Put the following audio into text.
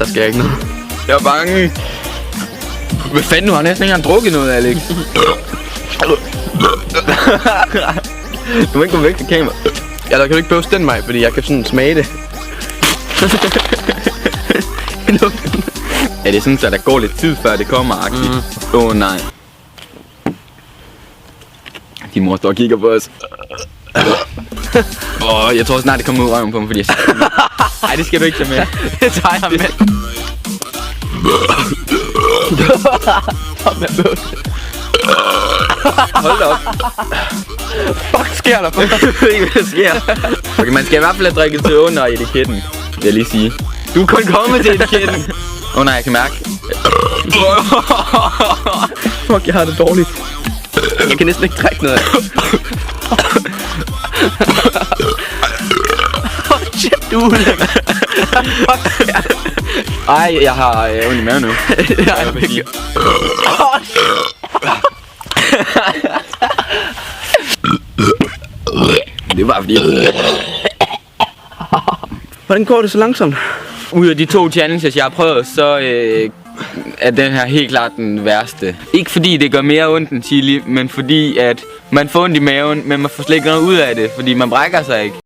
sker ikke noget. Jeg er bange. Hvad fanden, du har næsten ikke engang drukket noget, Alex. Du må ikke gå væk fra kameraet. Ja, der kan du ikke bøvse den vej, fordi jeg kan sådan smage det. Ja, det er sådan, så der går lidt tid før det kommer, agtigt. Åh, nej. Din mor står og kigger på os. Jeg tror snart det kommer ud af røven på mig, fordi jeg nej, det skal du ikke tage med. Det tager jeg med. Hold da op. Fuck, sker der? Jeg ved ikke, hvad der sker. Okay, man skal i hvert fald have drikket til under etiketten, vil jeg lige sige. Du er kun kommet til etiketten. Nej, jeg kan mærke. Fuck, jeg har det dårligt. Jeg kan næsten ikke drikke noget af. Shit, du er ulækker. Ej, jeg har ondt i maven nu. Det var fordi... Hvordan går det så langsomt? Ud af de 2 challenges, jeg har prøvet, så er den her helt klart den værste. Ikke fordi det gør mere ondt end chili, men fordi at man får ondt i maven, men man får slet ikke noget ud af det, fordi man brækker sig ikke.